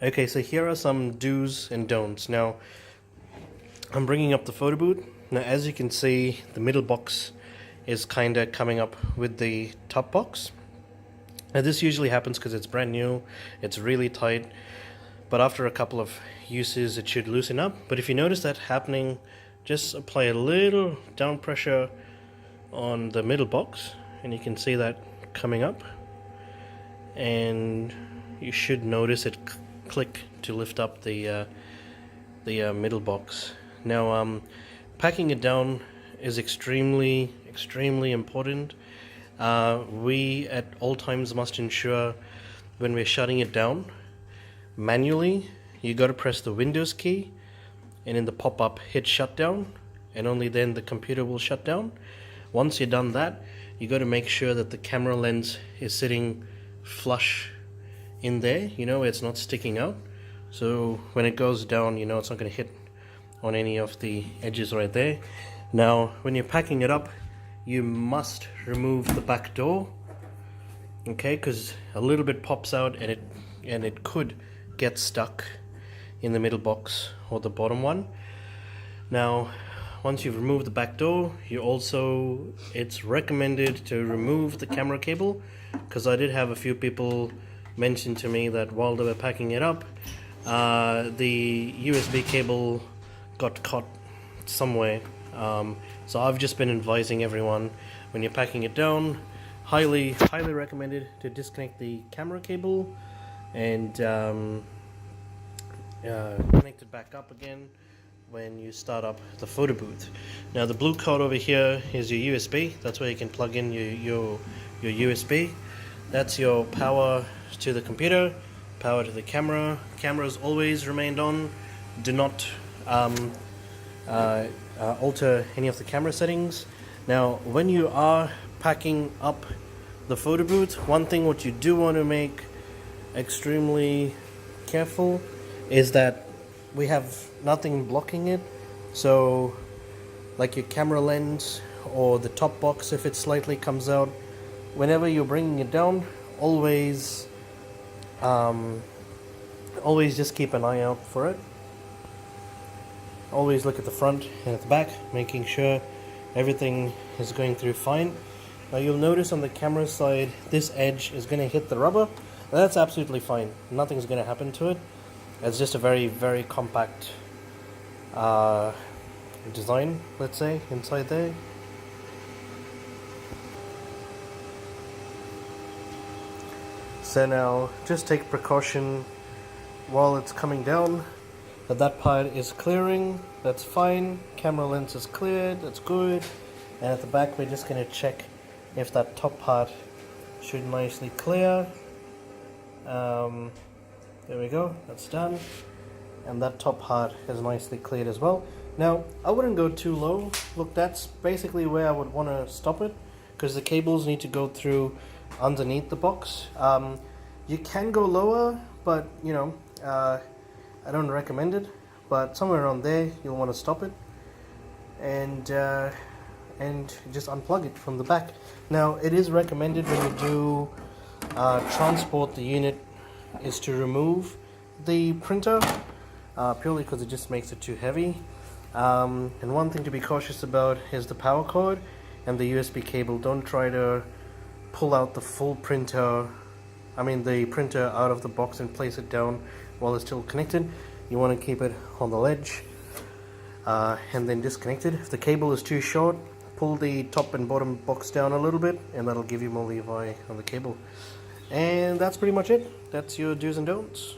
Okay, so here are some do's and don'ts. Now, I'm bringing up the photo booth. Now, as you can see, the middle box is kind of coming up with the top box. Now, this usually happens because it's brand new, it's really tight, but after a couple of uses, it should loosen up. But if you notice that happening, just apply a little down pressure on the middle box, and you can see that coming up. And you should notice it click to lift up the middle box. Now, packing it down is extremely important. We at all times must ensure when we're shutting it down manually, you got to press the Windows key, and in the pop-up hit shutdown, and only then the computer will shut down. Once you've done that, you got to make sure that the camera lens is sitting flush in there, it's not sticking out, so when it goes down, it's not going to hit on any of the edges right there. Now, when you're packing it up, you must remove the back door, okay, because a little bit pops out and it could get stuck in the middle box or the bottom one. Now, once you've removed the back door, it's recommended to remove the camera cable, because I did have a few people mention to me that while they were packing it up, the USB cable got caught somewhere. So I've just been advising everyone, when you're packing it down, highly recommended to disconnect the camera cable and connect it back up again when you start up the photo booth. Now, the blue card over here is your USB. That's where you can plug in your USB. That's your power to the computer, power to the camera. Cameras always remained on. Do not alter any of the camera settings. Now, when you are packing up the photo booth, one thing what you do want to make extremely careful is that we have nothing blocking it. So like your camera lens or the top box, if it slightly comes out, whenever you're bringing it down, always just keep an eye out for it. Always look at the front and at the back, making sure everything is going through fine. Now, you'll notice on the camera side, this edge is going to hit the rubber. That's absolutely fine. Nothing's going to happen to it. It's just a very compact design, let's say, inside there. So now, just take precaution while it's coming down that part is clearing. That's fine. Camera lens is cleared. That's good. And at the back, we're just going to check if that top part should nicely clear. There we go. That's done. And that top part is nicely cleared as well. Now, I wouldn't go too low. Look, that's basically where I would want to stop it, because the cables need to go through underneath the box. You can go lower, but I don't recommend it. But somewhere around there, you'll want to stop it and just unplug it from the back. Now, it is recommended when you do transport the unit is to remove the printer, purely because it just makes it too heavy. And one thing to be cautious about is the power cord and the USB cable. Don't try to pull out the full printer, the printer out of the box and place it down while it's still connected. You want to keep it on the ledge and then disconnect it. If the cable is too short, pull the top and bottom box down a little bit, and that'll give you more leeway on the cable. And that's pretty much it. That's your do's and don'ts.